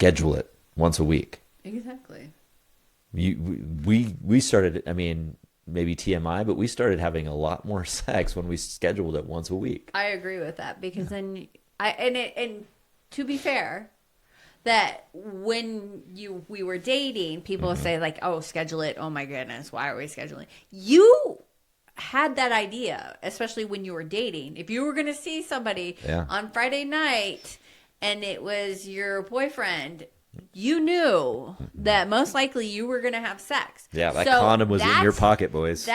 schedule it once a week. Exactly. We started, I mean, maybe TMI, but we started having a lot more sex when we scheduled it once a week. I agree with that because then and to be fair, that when we were dating, people would say like, "Oh, schedule it. Oh my goodness, why are we scheduling?" You had that idea, especially when you were dating. If you were going to see somebody on Friday night and it was your boyfriend, you knew that most likely you were going to have sex. Yeah, that condom was in your pocket, boys.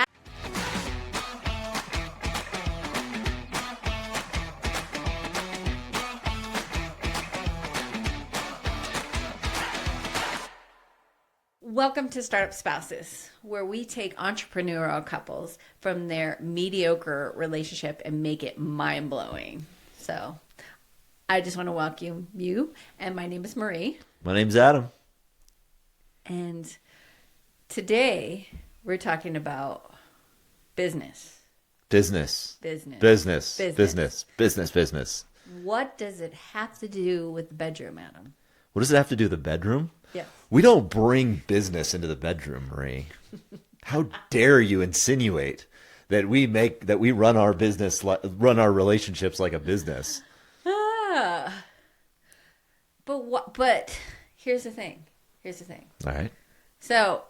Welcome to Startup Spouses, where we take entrepreneurial couples from their mediocre relationship and make it mind-blowing. So I just want to welcome you, and my name is Marie. My name's Adam. And today we're talking about business. Business. What What does it have to do with the bedroom, Adam? does it have to do with the bedroom? Yes. We don't bring business into the bedroom, Marie. How dare you insinuate that we run our business, run our relationships like a business? But here's the thing. All right. So,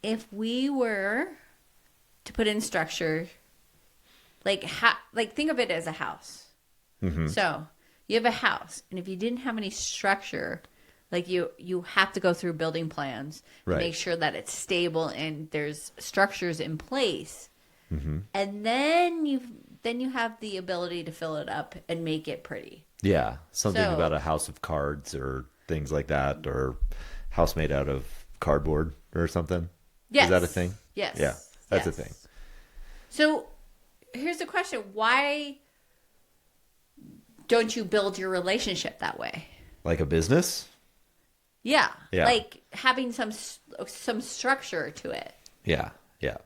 if we were to put in structure, like think of it as a house. Mm-hmm. So, you have a house, and if you didn't have any structure, like you have to go through building plans, Right. make sure that it's stable and there's structures in place. Mm-hmm. And then you have the ability to fill it up and make it pretty. Yeah, something So- about a house of cards or things like that, or house made out of cardboard or something. Yes. Is that a thing? Yes. Yeah, that's a Yes. thing. So here's the question. Why don't you build your relationship that way? Like a business? Yeah. Yeah. Like having some structure to it. Yeah, yeah.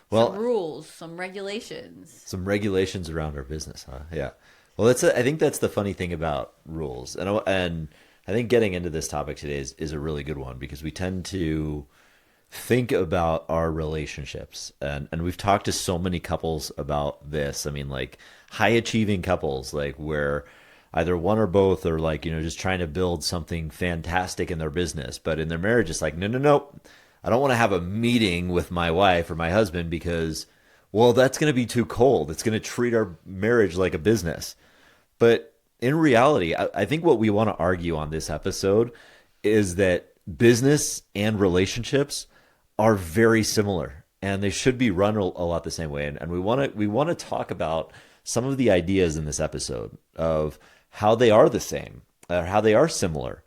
Well, Some rules, some regulations. some regulations around our business, huh? Yeah. Well, I think that's the funny thing about rules, and I think getting into this topic today is a really good one because we tend to think about our relationships, and we've talked to so many couples about this. I mean, like high achieving couples, like where either one or both are like, just trying to build something fantastic in their business, but in their marriage, it's like, no. I don't want to have a meeting with my wife or my husband because, well, that's going to be too cold. It's going to treat our marriage like a business. But in reality, I think what we want to argue on this episode is that business and relationships are very similar, and they should be run a lot the same way. And we want to talk about some of the ideas in this episode of how they are the same, or how they are similar,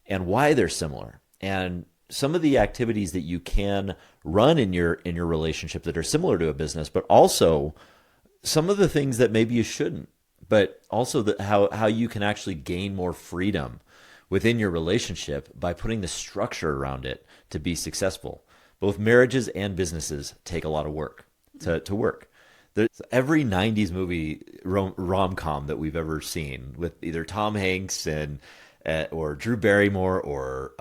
and why they're similar, and some of the activities that you can run in your relationship that are similar to a business, but also some of the things that maybe you shouldn't, but also how you can actually gain more freedom within your relationship by putting the structure around it to be successful. Both marriages and businesses take a lot of work to work. Every 90s movie rom-com that we've ever seen with either Tom Hanks or Drew Barrymore or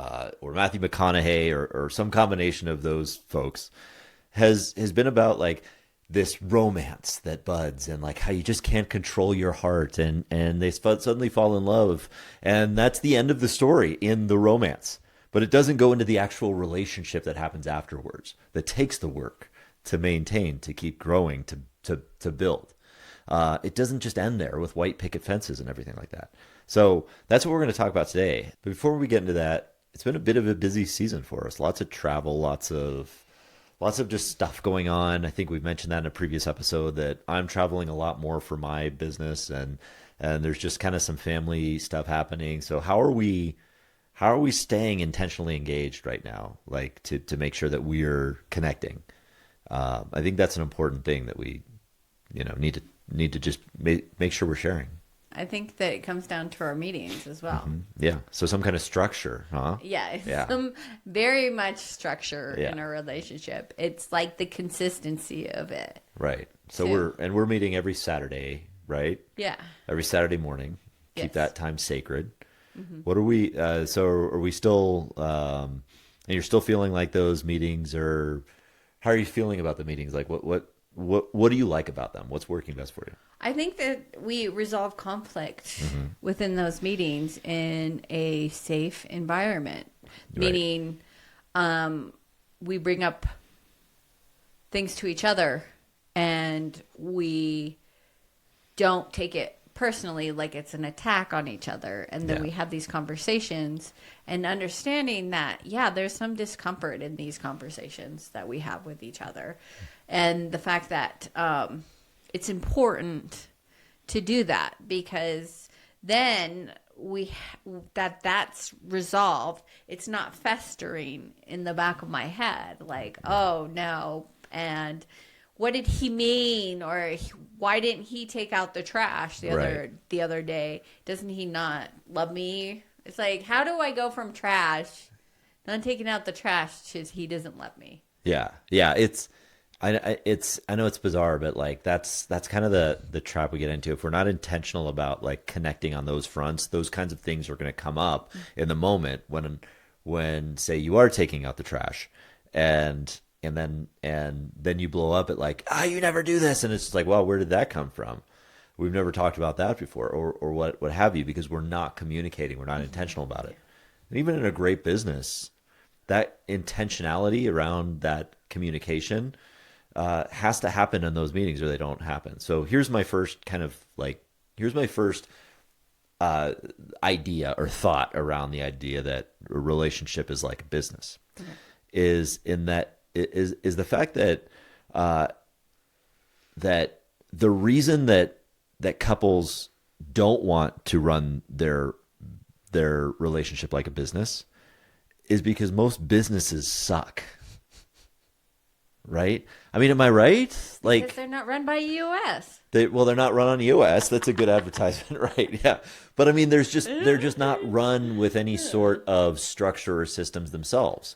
Matthew McConaughey or some combination of those folks has been about like this romance that buds and like how you just can't control your heart and they suddenly fall in love, and that's the end of the story in the romance. But it doesn't go into the actual relationship that happens afterwards, that takes the work to maintain, to keep growing, to build. It doesn't just end there with white picket fences and everything like that. So that's what we're going to talk about today. But before we get into that, it's been a bit of a busy season for us. Lots of travel, lots of just stuff going on. I think we've mentioned that in a previous episode that I'm traveling a lot more for my business, and there's just kind of some family stuff happening. So how are we staying intentionally engaged right now, like to make sure that we're connecting? I think that's an important thing that we need to just make sure we're sharing. I think that it comes down to our meetings as well. Mm-hmm. Yeah. So some kind of structure, huh? Yeah. Some very much structure in our relationship. It's like the consistency of it. Right. So we're meeting every Saturday, right? Yeah. Every Saturday morning. Keep Yes. that time sacred. What are we? So are we still? And you're still feeling like those meetings are? How are you feeling about the meetings? Like what do you like about them? What's working best for you? I think that we resolve conflict within those meetings in a safe environment, Right. meaning we bring up things to each other and we don't take it personally like it's an attack on each other. And then Yeah. we have these conversations and understanding that, yeah, there's some discomfort in these conversations that we have with each other. And the fact that it's important to do that because then that's resolved. It's not festering in the back of my head like, oh no, and what did he mean, or why didn't he take out the trash the other day? Doesn't he not love me? It's like, how do I go from trash, not taking out the trash, to he doesn't love me? Yeah, yeah. I know it's bizarre, but like that's kind of the trap we get into. If we're not intentional about like connecting on those fronts, those kinds of things are going to come up in the moment when say you are taking out the trash, and then you blow up at like, you never do this, and it's just like, well, where did that come from? We've never talked about that before, or what have you, because we're not communicating, we're not intentional about it. And even in a great business, that intentionality around that communication has to happen in those meetings, or they don't happen. So here's my first idea or thought around the idea that a relationship is like a business. Mm-hmm. Is the fact that that the reason that couples don't want to run their relationship like a business is because most businesses suck. Right? I mean, am I right? Like, because they're not run by US. They're not run on US. That's a good advertisement, right? Yeah. But I mean, they're just not run with any sort of structure or systems themselves.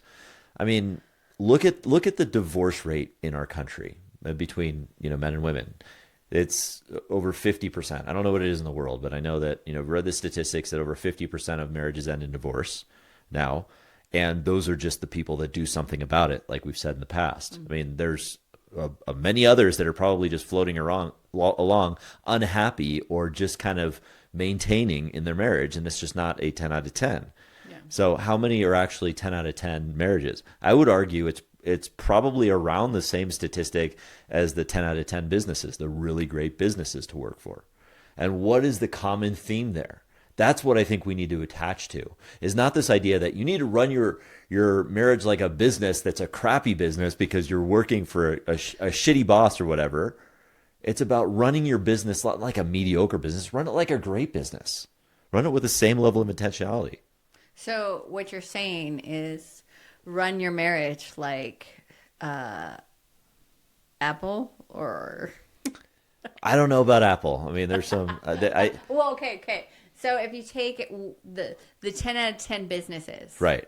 I mean, look at the divorce rate in our country between, men and women. It's over 50%. I don't know what it is in the world, but I know that, I've read the statistics that over 50% of marriages end in divorce now. And those are just the people that do something about it, like we've said in the past. I mean, there's many others that are probably just floating along unhappy or just kind of maintaining in their marriage, and it's just not a 10 out of 10. Yeah. So how many are actually 10 out of 10 marriages? I would argue it's probably around the same statistic as the 10 out of 10 businesses, the really great businesses to work for. And what is the common theme there? That's what I think we need to attach to, is not this idea that you need to run your marriage like a business that's a crappy business because you're working for a shitty boss or whatever. It's about running your business not like a mediocre business. Run it like a great business. Run it with the same level of intentionality. So what you're saying is run your marriage like Apple, or... I don't know about Apple. I mean, there's some... Well, okay. So if you take the 10 out of 10 businesses. Right.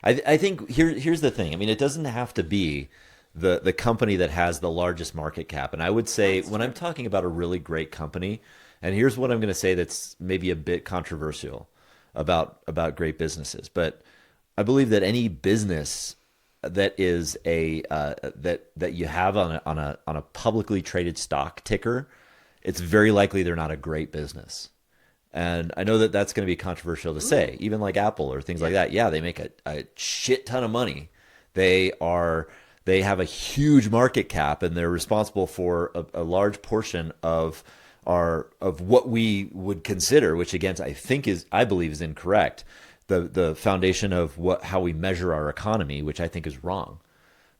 I think here's the thing. I mean, it doesn't have to be the company that has the largest market cap. And I would say when I'm talking about a really great company, and here's what I'm going to say that's maybe a bit controversial about great businesses, but I believe that any business that is that you have on a publicly traded stock ticker, it's very likely they're not a great business. And I know that that's going to be controversial to say, even like Apple or things like that. Yeah, they make a shit ton of money. They have a huge market cap, and they're responsible for a large portion of what we would consider, which again I believe is incorrect, the foundation of how we measure our economy, which I think is wrong.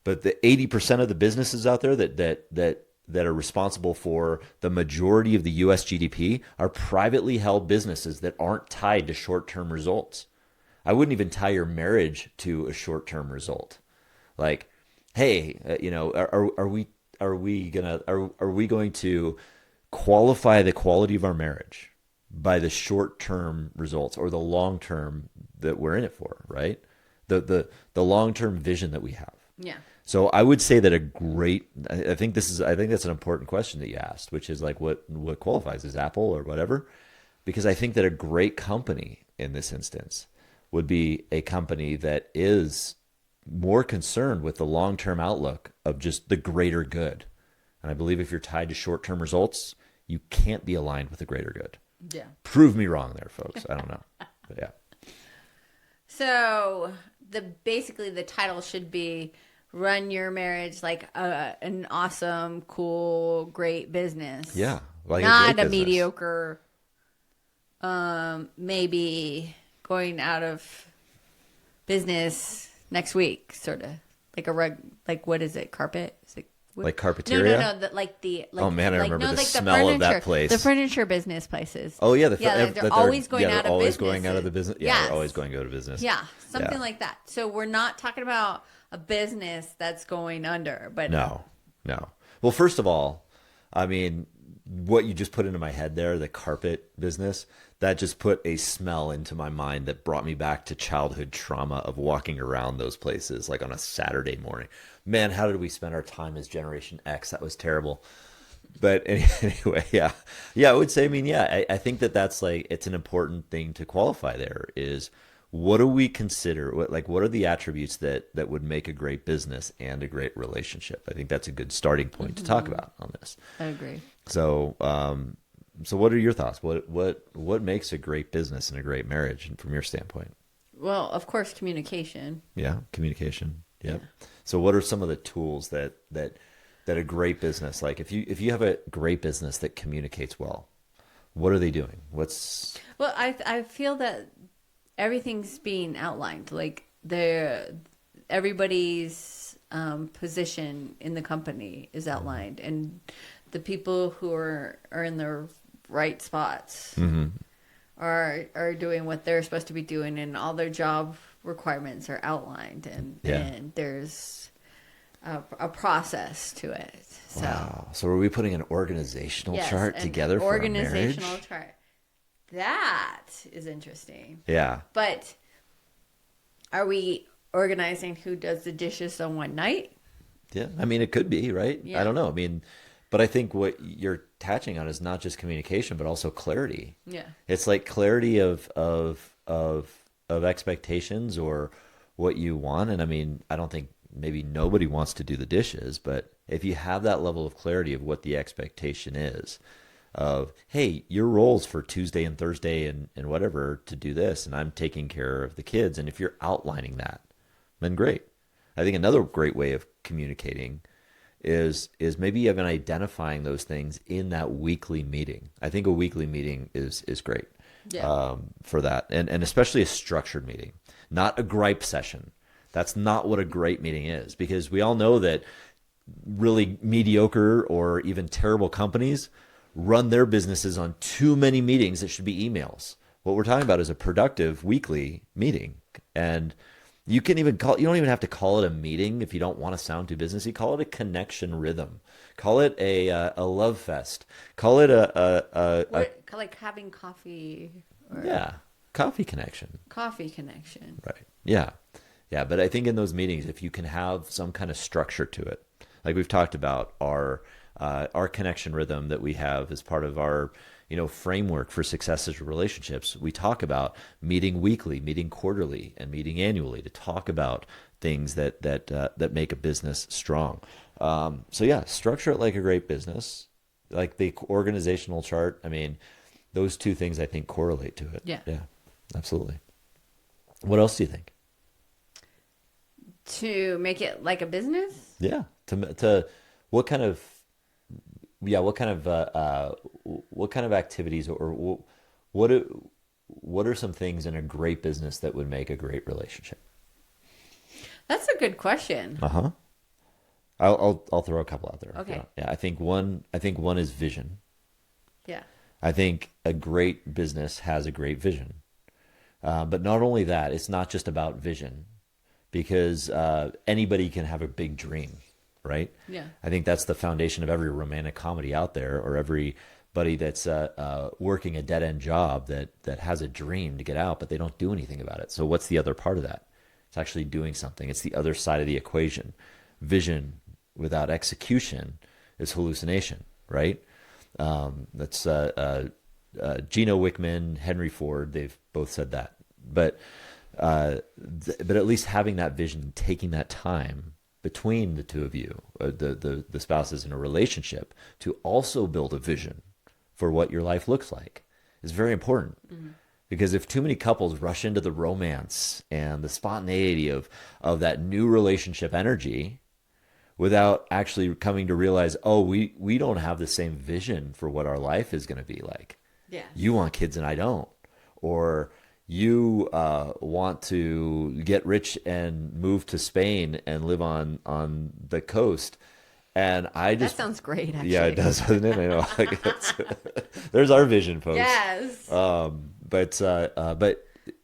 But the 80% of the businesses out there that are responsible for the majority of the U.S. GDP are privately held businesses that aren't tied to short-term results. I wouldn't even tie your marriage to a short-term result. Like, hey, are we going to qualify the quality of our marriage by the short-term results or the long-term that we're in it for, right? The long-term vision that we have. Yeah. So I would say that I think that's an important question that you asked, which is like what qualifies as Apple or whatever. because I think that a great company in this instance would be a company that is more concerned with the long-term outlook of just the greater good. And I believe if you're tied to short-term results, you can't be aligned with the greater good. Yeah. Prove me wrong there, folks. I don't know. But yeah. So basically the title should be run your marriage like an awesome, cool, great business. Yeah. Like not a a mediocre, maybe going out of business next week, sort of like a rug. Like what is it? Carpet? Is it like Carpeteria? No. Oh man, I remember the like smell of that place. The furniture business places. Oh yeah, they're always going out of business. Always going out of the business. Yeah, yes. they're always going out of business. Yeah, something like that. So we're not talking about a business that's going under, but no. Well, first of all, I mean, what you just put into my head there, the carpet business, that just put a smell into my mind that brought me back to childhood trauma of walking around those places like on a Saturday morning. Man, how did we spend our time as Generation X? That was terrible. But anyway, yeah, I would say, I mean, yeah, I think that's like, it's an important thing to qualify there is what do we consider, what are the attributes that would make a great business and a great relationship? I think that's a good starting point to talk about on this. I agree. So, so what are your thoughts? What makes a great business and a great marriage, and from your standpoint? Well, of course, communication. Yeah, communication. Yep. Yeah. So, what are some of the tools that a great business, like if you have a great business that communicates well, what are they doing? Well, I feel that everything's being outlined. Like everybody's position in the company is outlined, and the people who are in their right spots are doing what they're supposed to be doing, and all their job requirements are outlined, and there's a process to it. So, wow. So are we putting an organizational chart together for a marriage? Organizational chart. That is interesting. Yeah. But are we organizing who does the dishes on one night? Yeah. I mean, it could be, right? Yeah. I don't know. I mean, but I think what you're touching on is not just communication, but also clarity. Yeah. It's like clarity of expectations or what you want. And I mean, I don't think maybe nobody wants to do the dishes, but if you have that level of clarity of what the expectation is of, hey, your role's for Tuesday and Thursday and whatever to do this, and I'm taking care of the kids. And if you're outlining that, then great. I think another great way of communicating is maybe even identifying those things in that weekly meeting. I think a weekly meeting is great for that. And especially a structured meeting, not a gripe session. That's not what a great meeting is, because we all know that really mediocre or even terrible companies run their businesses on too many meetings that should be emails. What we're talking about is a productive weekly meeting. And you don't even have to call it a meeting if you don't want to sound too businessy. Call it a connection rhythm. Call it a love fest. Call it like having coffee. Coffee connection. Coffee connection. Right. Yeah. Yeah. But I think in those meetings, if you can have some kind of structure to it, like we've talked about our connection rhythm that we have as part of our framework for success as relationships. We talk about meeting weekly, meeting quarterly, and meeting annually to talk about things that make a business strong. So yeah, structure it like a great business, like the organizational chart. I mean, those two things I think correlate to it. Yeah, absolutely. What else do you think? To make it like a business? Yeah. To what kind of activities or what are some things in a great business that would make a great relationship? That's a good question. I'll throw a couple out there. Okay. Yeah, I think one is vision. Yeah. I think a great business has a great vision. But not only that, it's not just about vision, because anybody can have a big dream. Right? Yeah. I think that's the foundation of every romantic comedy out there, or everybody that's working a dead-end job that has a dream to get out, but they don't do anything about it. So what's the other part of that? It's actually doing something. It's the other side of the equation. Vision without execution is hallucination, right? That's Gino Wickman, Henry Ford, they've both said that. But but at least having that vision, taking that time between the two of you, the spouses in a relationship, to also build a vision for what your life looks like is very important. Mm-hmm. Because if too many couples rush into the romance and the spontaneity of that new relationship energy without actually coming to realize, oh, we don't have the same vision for what our life is going to be like. Yeah. You want kids and I don't. Or you want to get rich and move to Spain and live on the coast. And I just... That sounds great, actually. Yeah, it does, doesn't it? I know. Like, there's our vision, folks. Yes. But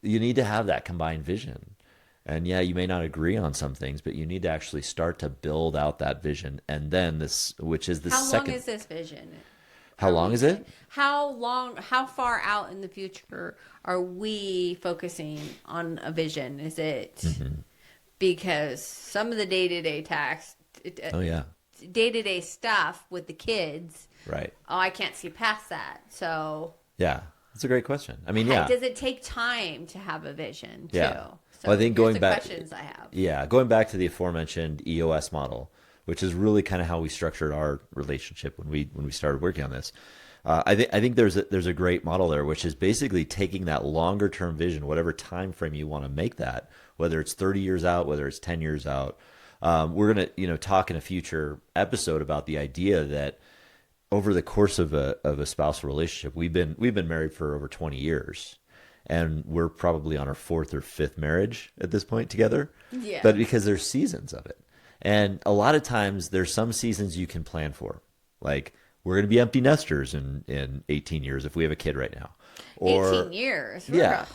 you need to have that combined vision. And yeah, you may not agree on some things, but you need to actually start to build out that vision. And then which is the second... How long is this vision? How long is it? How far out in the future are we focusing on a vision? Is it because some of the day-to-day tasks... Oh, yeah. Day-to-day stuff with the kids, right? Oh, I can't see past that. So yeah, that's a great question. I mean, yeah, does it take time to have a vision too? Yeah. So well, I think going back, questions I have. Yeah, going back to the aforementioned EOS model, which is really kind of how we structured our relationship when we started working on this. I think there's a great model there, which is basically taking that longer term vision, whatever time frame you want to make that, whether it's 30 years out, whether it's 10 years out. We're going to, talk in a future episode about the idea that over the course of a spousal relationship, we've been married for over 20 years, and we're probably on our fourth or fifth marriage at this point together. Yeah. But because there's seasons of it, and a lot of times there's some seasons you can plan for, like we're going to be empty nesters in 18 years if we have a kid right now. Or 18 years. Yeah.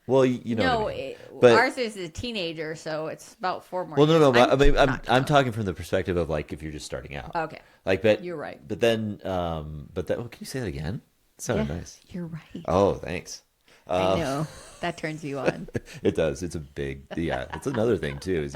Well, you know. No, what I mean. But ours is a teenager, so it's about 4 more. Well, no, years. no. But I'm talking from the perspective of like if you're just starting out. Okay. Like, but you're right. But then, can you say that again? It sounded nice. You're right. Oh, thanks. I know that turns you on. It does. It's a big, yeah. It's another thing too. Is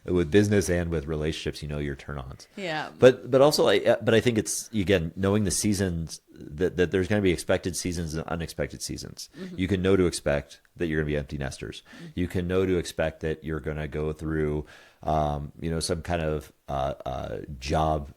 with business and with relationships, your turn-ons. Yeah. But also, but I think it's again knowing the seasons that there's going to be expected seasons and unexpected seasons. Mm-hmm. You can know to expect that you're going to be empty nesters. Mm-hmm. You can know to expect that you're going to go through, some kind of job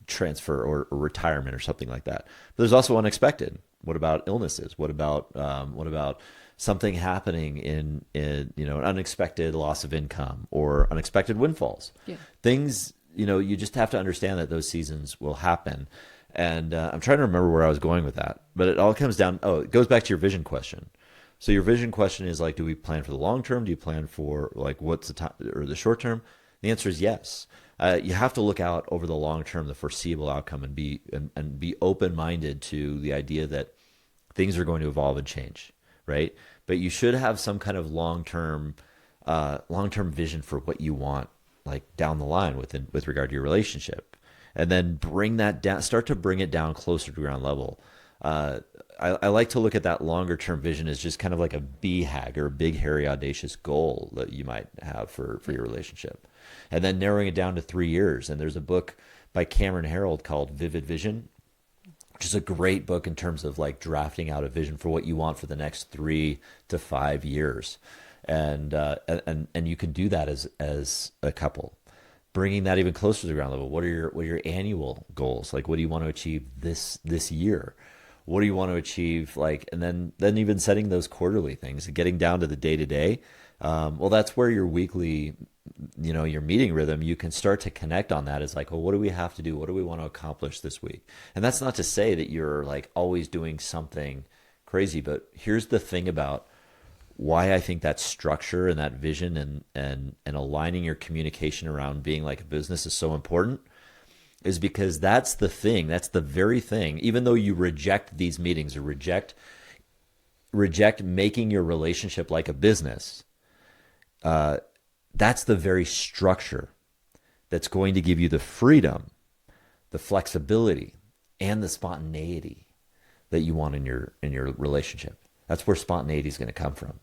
transfer or retirement or something like that. But there's also unexpected. What about illnesses? What about something happening in an unexpected loss of income or unexpected windfalls? Yeah. Things, you just have to understand that those seasons will happen. And I'm trying to remember where I was going with that, but it all comes down. Oh, it goes back to your vision question. So your vision question is like, do we plan for the long term? Do you plan for like what's the time or the short term? The answer is yes. You have to look out over the long term, the foreseeable outcome, and be open-minded to the idea that things are going to evolve and change, right? But you should have some kind of long-term vision for what you want, like down the line with regard to your relationship, and then bring that down. Start to bring it down closer to ground level. I like to look at that longer-term vision as just kind of like a BHAG or a big, hairy, audacious goal that you might have for your relationship. And then narrowing it down to 3 years. And there's a book by Cameron Herold called Vivid Vision, which is a great book in terms of like drafting out a vision for what you want for the next 3 to 5 years. And you can do that as a couple. Bringing that even closer to the ground level. What are your annual goals? Like, what do you want to achieve this year? What do you want to achieve? Like, and then even setting those quarterly things, getting down to the day to day. Well, that's where your weekly, your meeting rhythm, you can start to connect on that. It's like, well, what do we have to do? What do we want to accomplish this week? And that's not to say that you're like always doing something crazy, but here's the thing about why I think that structure and that vision and aligning your communication around being like a business is so important, is because that's the thing. That's the very thing. Even though you reject these meetings or reject making your relationship like a business, that's the very structure that's going to give you the freedom, the flexibility, and the spontaneity that you want in your relationship. That's where spontaneity is going to come from.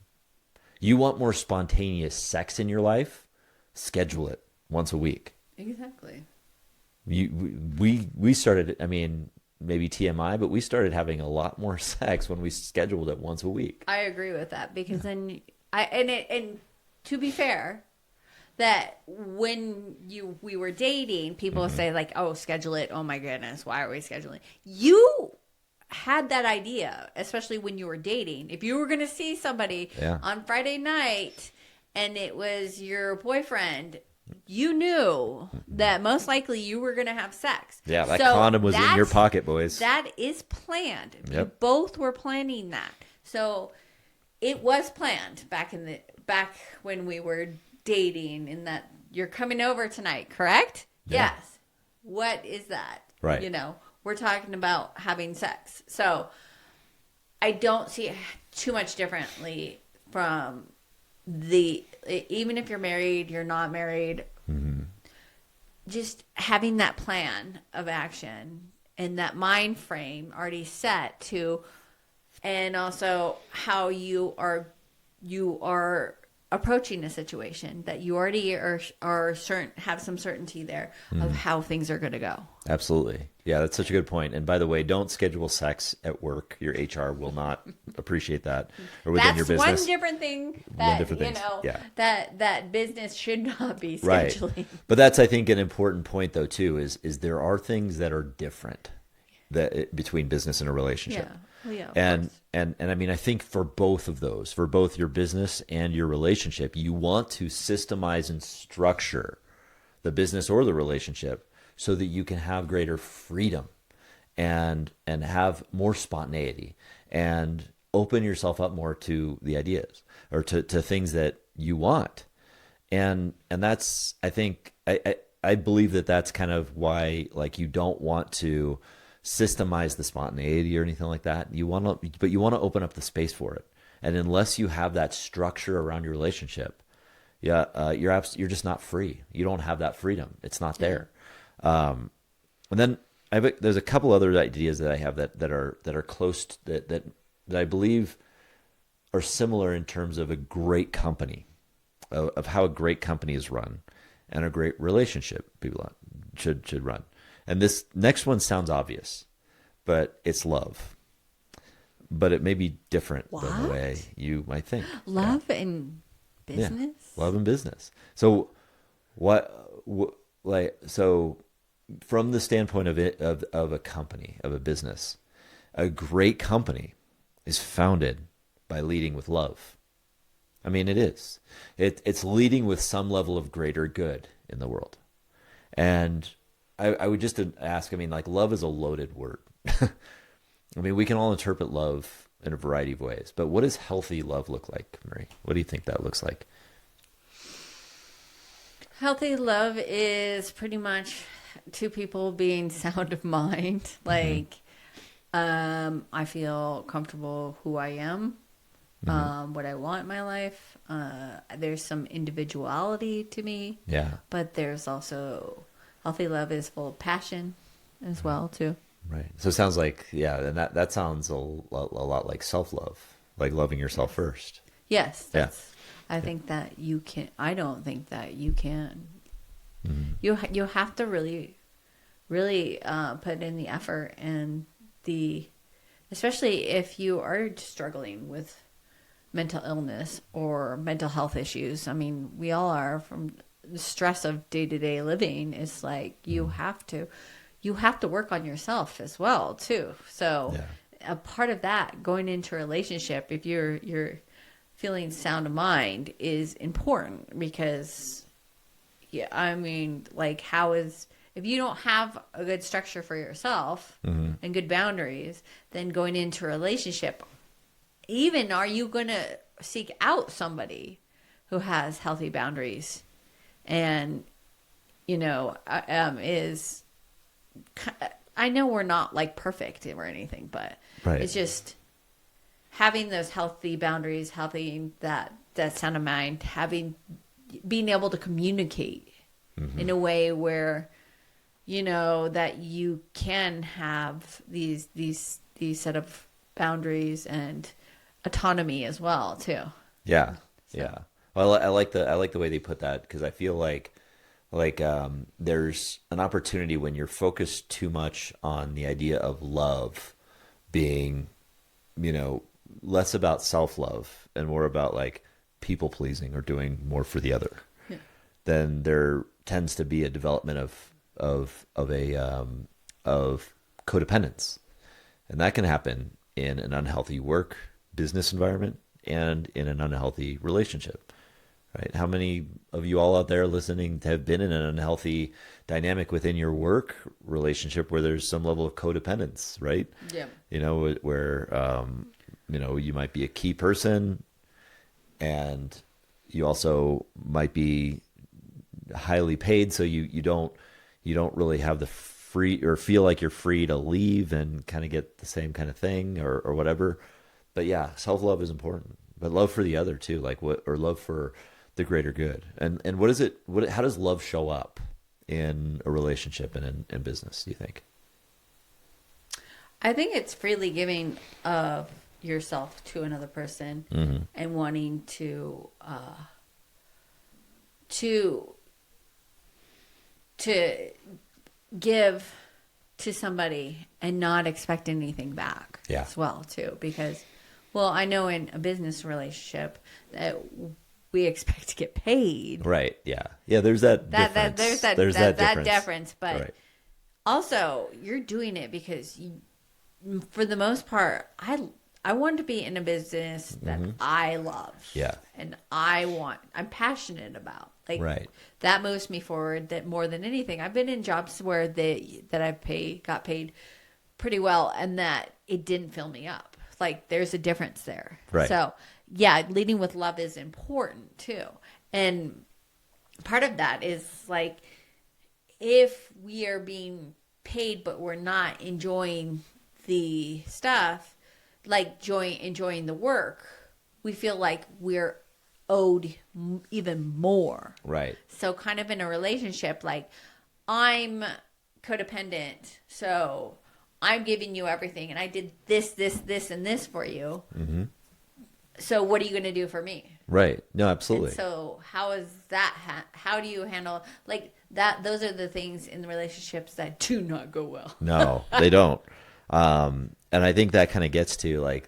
You want more spontaneous sex in your life? Schedule it once a week. Exactly. We started. I mean, maybe TMI, but we started having a lot more sex when we scheduled it once a week. I agree with that because then and to be fair, that when we were dating, people say like, "Oh, schedule it." Oh my goodness, why are we scheduling? You had that idea, especially when you were dating. If you were going to see somebody on Friday night and it was your boyfriend, you knew that most likely you were going to have sex. Yeah, that condom was in your pocket, boys. That is planned. Yep. You both were planning that. So it was planned back when we were dating, in that you're coming over tonight, correct? Yeah. Yes. What is that? Right. You know, we're talking about having sex. So I don't see it too much differently from even if you're married, you're not married, just having that plan of action and that mind frame already set to, and also how you are approaching a situation, that you already are certain, have some certainty there of how things are going to go. Absolutely. Yeah, that's such a good point. And by the way, don't schedule sex at work. Your HR will not appreciate that, or within your business. That's one different thing that, Yeah. that business should not be Right. scheduling. But that's, I think, an important point though too, is there are things that are different between business and a relationship. Yeah. Well, yeah, of And course. I mean, I think for both of those, for both your business and your relationship, you want to systemize and structure the business or the relationship so that you can have greater freedom and have more spontaneity and open yourself up more to the ideas, or to things that you want. And that's, I think, I believe that that's kind of why, like, you don't want to systemize the spontaneity or anything like that. But you want to open up the space for it. And unless you have that structure around your relationship, you're just not free. You don't have that freedom. It's not there. And then there's a couple other ideas that I have that are close that I believe are similar in terms of a great company, of how a great company is run, and a great relationship people should run. And this next one sounds obvious, but it's love. But it may be different than the way you might think. Love and business? Yeah. Love and business. So so from the standpoint of a company, of a business, a great company is founded by leading with love. I mean, it is. It's leading with some level of greater good in the world. And I would just ask, I mean, like, love is a loaded word. I mean, we can all interpret love in a variety of ways, but what does healthy love look like, Marie? What do you think that looks like? Healthy love is pretty much two people being sound of mind. Like, I feel comfortable who I am, what I want in my life. There's some individuality to me. Yeah. But there's also, healthy love is full of passion as well, too. Right. So it sounds like, and that sounds a lot like self-love, like loving yourself first. Yes. I think that you can. I don't think that you can. You have to really put in the effort and especially if you are struggling with mental illness or mental health issues. I mean, we all are, from the stress of day-to-day living. It's like you have to work on yourself as well too. So a part of that, going into a relationship, if you're feeling sound of mind, is important, because I mean, like, if you don't have a good structure for yourself and good boundaries, then going into a relationship, even, are you going to seek out somebody who has healthy boundaries and, is, I know we're not like perfect or anything, but it's just having those healthy boundaries, having that sound of mind, being able to communicate in a way where, that you can have these set of boundaries and autonomy as well too. Yeah. Well, I like the way they put that, because I feel like Like there's an opportunity when you're focused too much on the idea of love being, you know, less about self-love and more about like people pleasing or doing more for the other. Yeah. Then there tends to be a development of codependence, and that can happen in an unhealthy work business environment and in an unhealthy relationship. Right? How many of you all out there listening have been in an unhealthy dynamic within your work relationship where there's some level of codependence, right? Yeah. You know, where you know, you might be a key person and you also might be highly paid, so you don't really have the free or feel like you're free to leave and kind of get the same kind of thing or whatever. But yeah, self-love is important, but love for the other too, like what, or love for the greater good. And what is it, how does love show up in a relationship and in business, do you think? I think it's freely giving of yourself to another person and wanting to to give to somebody and not expect anything back as well too, because well, I know in a business relationship that we expect to get paid, Right. Yeah. Yeah. There's that difference. There's that difference, but right. also you're doing it because you, for the most part, I want to be in a business that I love, and I'm passionate about. Like Right. that moves me forward. That more than anything, I've been in jobs where I got paid pretty well, and that it didn't fill me up. Like there's a difference there. Right. So yeah, leading with love is important too, and part of that is like if we are being paid but we're not enjoying the stuff, like enjoying the work, we feel like we're owed even more. Right. So kind of in a relationship, like I'm codependent, so I'm giving you everything and I did this, and this for you. So what are you going to do for me? Right. No, absolutely. And so how is that? How do you handle like that? Those are the things in the relationships that do not go well. No, they don't. And I think that kind of gets to like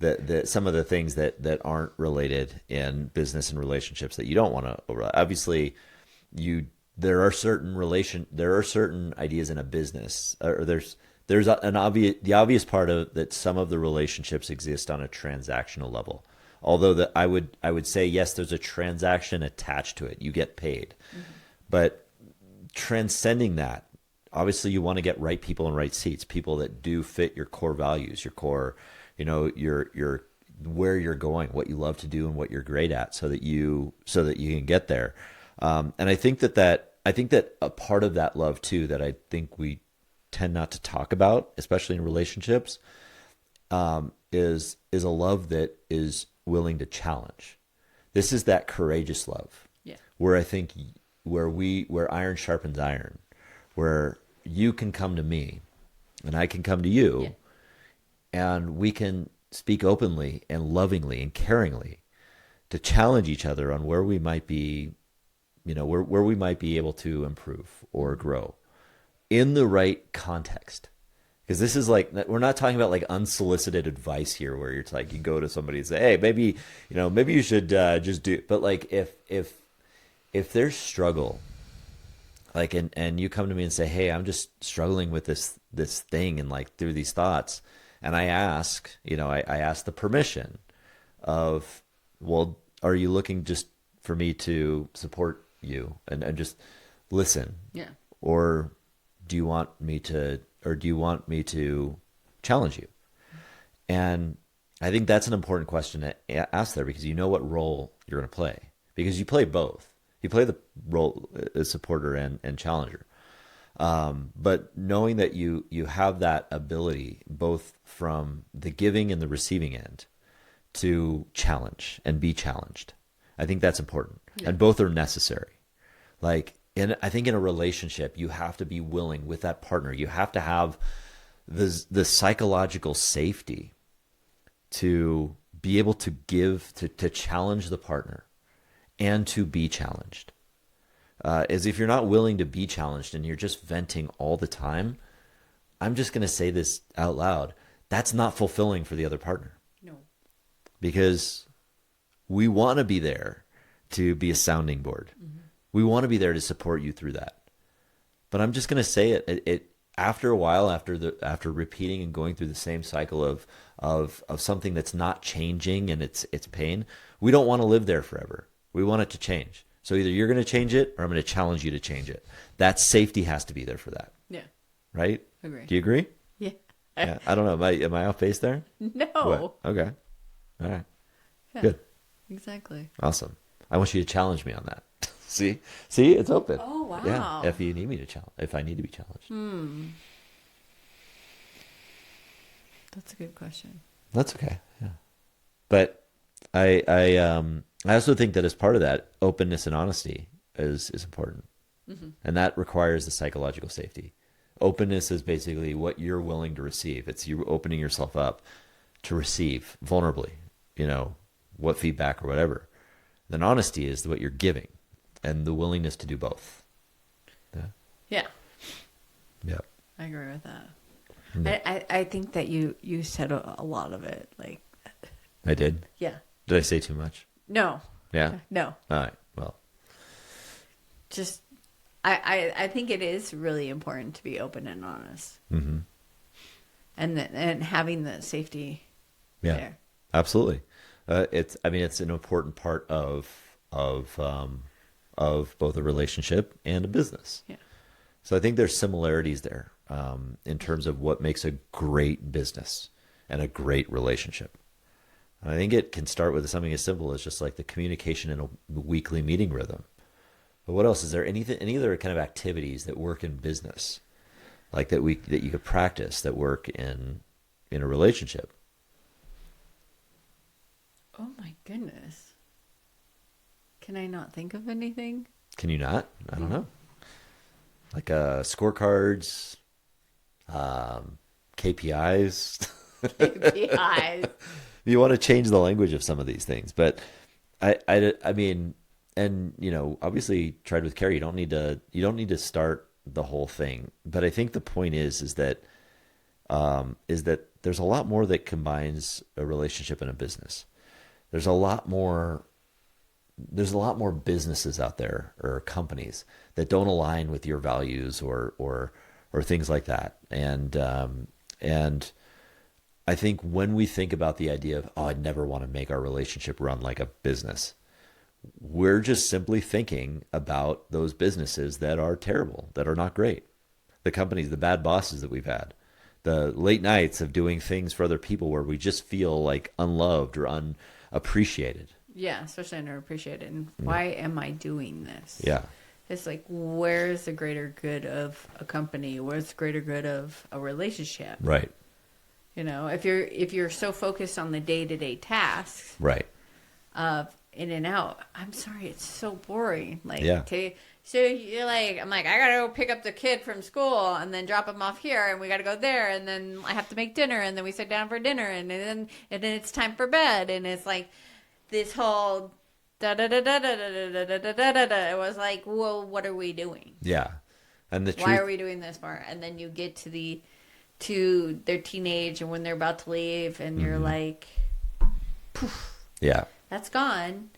the some of the things that aren't related in business and relationships that you don't want to overlap. Obviously, there are certain ideas in a business, or there's the obvious part of that some of the relationships exist on a transactional level. Although that I would say yes, there's a transaction attached to it. You get paid, but transcending that, obviously you want to get right people in right seats, people that do fit your core values, your core, you know, your where you're going, what you love to do, and what you're great at, so that you can get there. And I think that a part of that love too, that I think we tend not to talk about, especially in relationships, is a love that is willing to challenge. This is that courageous love, where I think where iron sharpens iron, where you can come to me and I can come to you, and we can speak openly and lovingly and caringly to challenge each other on where we might be, you know, where we might be able to improve or grow in the right context. Because this is like, we're not talking about like unsolicited advice here, where you're like, you go to somebody and say, hey, maybe you should just do. But like if there's struggle, like and you come to me and say, hey, I'm just struggling with this thing and like through these thoughts, and I ask the permission of, well, are you looking just for me to support you and just listen? Yeah. Or do you want me to challenge you? And I think that's an important question to ask there, because you know what role you're going to play, because you play both. You play the role as supporter and challenger. But knowing that you have that ability, both from the giving and the receiving end, to challenge and be challenged, I think that's important. And both are necessary. Like, I think in a relationship, you have to be willing with that partner. You have to have the psychological safety to be able to give, to challenge the partner and to be challenged. is if you're not willing to be challenged and you're just venting all the time, I'm just going to say this out loud. That's not fulfilling for the other partner. No. Because we want to be there to be a sounding board. Mm-hmm. We want to be there to support you through that. But I'm just going to say it after a while, after repeating and going through the same cycle of something that's not changing and it's pain, we don't want to live there forever. We want it to change. So either you're going to change it or I'm going to challenge you to change it. That safety has to be there for that. Yeah. Right? Agree. Do you agree? Yeah. Yeah. I don't know. Am I off base there? No. What? Okay. All right. Yeah, good. Exactly. Awesome. I want you to challenge me on that. See, it's open. Oh, wow. Yeah. If you need me to challenge, if I need to be challenged. That's a good question. That's okay. Yeah. But I also think that as part of that, openness and honesty is important. Mm-hmm. And that requires the psychological safety. Openness is basically what you're willing to receive. It's you opening yourself up to receive vulnerably, what feedback or whatever. Then honesty is what you're giving and the willingness to do both. Yeah. Yeah. Yeah. I agree with that. Yeah. I think that you said a lot of it. Like, I did? Yeah. Did I say too much? No. Yeah? No. All right. Well. Just, I think it is really important to be open and honest. Mm-hmm. And having the safety there. Absolutely. It's an important part of both a relationship and a business. Yeah. So I think there's similarities there in terms of what makes a great business and a great relationship. And I think it can start with something as simple as just like the communication in a weekly meeting rhythm. But what else? Is there any other kind of activities that work in business, like that you could practice that work in a relationship? Oh my goodness. Can I not think of anything? Can you not? I don't know. Like scorecards, KPIs. KPIs. You want to change the language of some of these things, but I mean, and obviously tried with care. You don't need to start the whole thing, but I think the point is that there's a lot more that combines a relationship and a business. There's a lot more businesses out there or companies that don't align with your values or things like that. And I think when we think about the idea of, I'd never want to make our relationship run like a business, we're just simply thinking about those businesses that are terrible, that are not great. The companies, the bad bosses that we've had, the late nights of doing things for other people where we just feel like unloved or unappreciated. Yeah, especially underappreciated. And why am I doing this? Yeah. It's like, where's the greater good of a company? Where's the greater good of a relationship? Right. If you're so focused on the day-to-day tasks, right, of in and out, I'm sorry, it's so boring. Like, yeah. So you're like, I'm like, I gotta go pick up the kid from school and then drop him off here, and we gotta go there, and then I have to make dinner, and then we sit down for dinner, and then it's time for bed, and it's like this whole da da da da da da da da da da da. It was like, well, what are we doing? Yeah, and why are we doing this for? And then you get to their teenage and when they're about to leave, and you're like, poof, yeah, that's gone.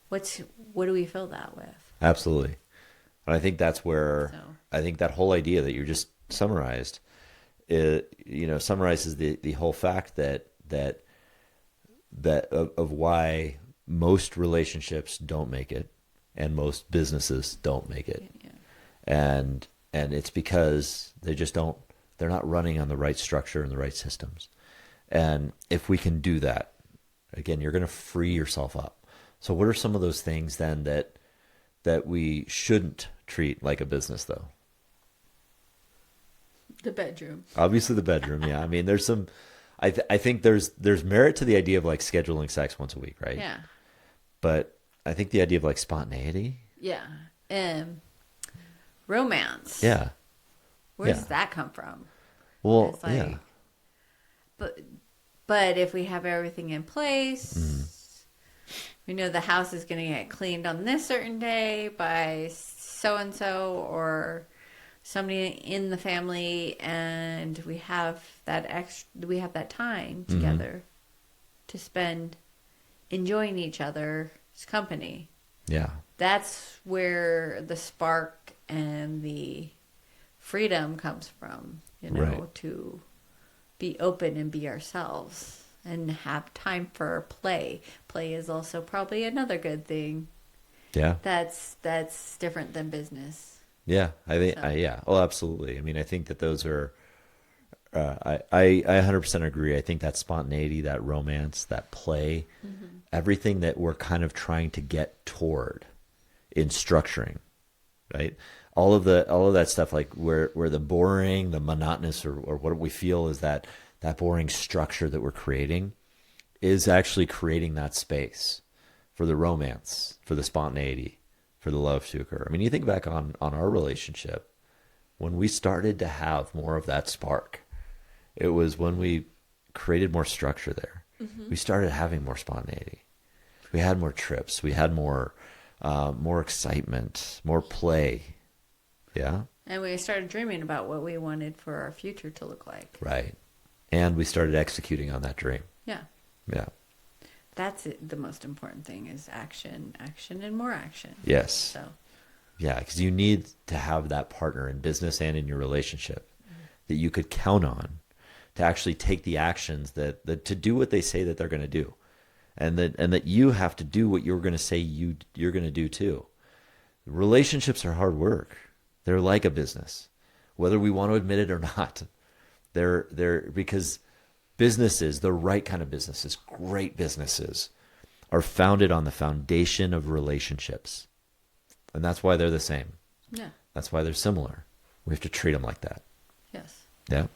What do we fill that with? Absolutely. And I think that's where I think that whole idea that you just summarized, summarizes the whole fact that of why most relationships don't make it and most businesses don't make it. Yeah. And it's because they're not running on the right structure and the right systems. And if we can do that, again, you're going to free yourself up. So what are some of those things then that we shouldn't treat like a business, though? The bedroom. Obviously the bedroom, yeah. I mean, there's some, I think there's merit to the idea of like scheduling sex once a week, right? Yeah. But I think the idea of like spontaneity. Yeah. Romance. Yeah. Where does that come from? Well, like, yeah. But if we have everything in place, we know the house is going to get cleaned on this certain day by so and so or somebody in the family, and we have that time together to spend enjoying each other's company. Yeah. That's where the spark and the freedom comes from, Right. to be open and be ourselves and have time for play. Play is also probably another good thing. Yeah. That's different than business. Yeah. I think, So, yeah. Oh, absolutely. I mean, I think that those are, I 100% agree. I think that spontaneity, that romance, that play, everything that we're kind of trying to get toward in structuring, right? All of that stuff, like where the boring, the monotonous, or what we feel is that boring structure that we're creating is actually creating that space for the romance, for the spontaneity, for the love to occur. I mean, you think back on our relationship, when we started to have more of that spark, it was when we created more structure there. We started having more spontaneity. We had more trips. We had more excitement, more play. Yeah. and we started dreaming about what we wanted for our future to look like. Right. And we started executing on that dream. Yeah. Yeah. That's it. The most important thing is action, action, and more action. Yes. So, Yeah, because you need to have that partner in business and in your relationship that you could count on to actually take the actions that to do what they say that they're going to do, and that you have to do what you're going to say you're going to do too. Relationships are hard work. They're like a business, whether we want to admit it or not. They're because businesses, the right kind of businesses, great businesses, are founded on the foundation of relationships. And that's why they're the same. yeah. That's why they're similar. We have to treat them like that. Yes. Yeah.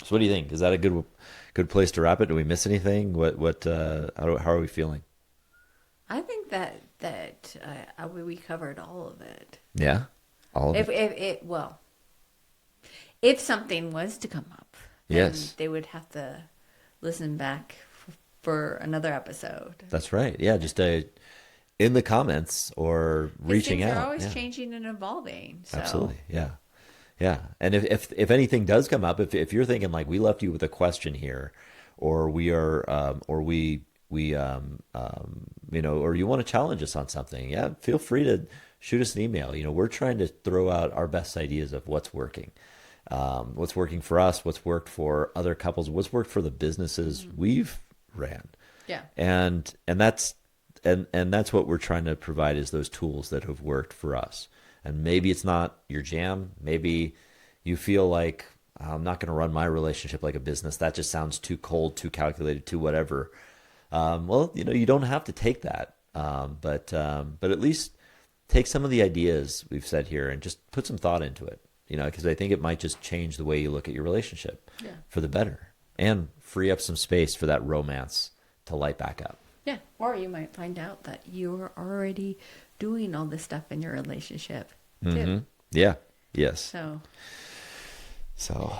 So what do you think? Is that a good place to wrap it? Do we miss anything? How are we feeling? I think that we covered all of it. Yeah. All of If it. if something was to come up, then Yes. they would have to listen back for another episode. That's right. Yeah. Just in the comments or 'Cause reaching things out. are always Yeah. changing and evolving. So. Absolutely. Yeah. Yeah. And if anything does come up, if you're thinking like we left you with a question here, or we are, or we, or you want to challenge us on something, yeah, feel free to shoot us an email. We're trying to throw out our best ideas of what's working for us, what's worked for other couples, what's worked for the businesses we've ran. Yeah. And that's what we're trying to provide is those tools that have worked for us. And maybe it's not your jam. Maybe you feel like I'm not going to run my relationship like a business. That just sounds too cold, too calculated, too whatever. Well, you don't have to take that. But at least take some of the ideas we've said here and just put some thought into it. Because I think it might just change the way you look at your relationship for the better and free up some space for that romance to light back up. Yeah. Or you might find out that you're already doing all this stuff in your relationship too. Yeah. Yes. So,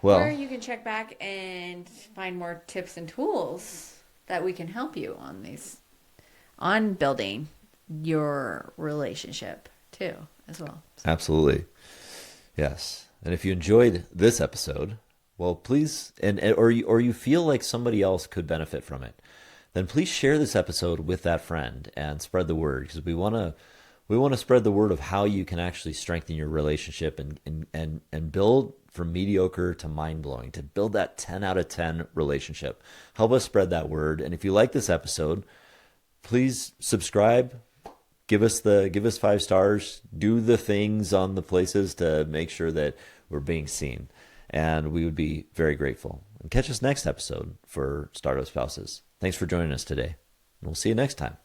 well. Or you can check back and find more tips and tools that we can help you on building your relationship too, as well. Absolutely. Yes. And if you enjoyed this episode, well, please, or you feel like somebody else could benefit from it, then please share this episode with that friend and spread the word, because we want to spread the word of how you can actually strengthen your relationship and build from mediocre to mind-blowing, to build that 10 out of 10 relationship. Help us spread that word. And if you like this episode, please subscribe, give us 5 stars, do the things on the places to make sure that we're being seen. And we would be very grateful. And catch us next episode for Startup Spouses. Thanks for joining us today. And we'll see you next time.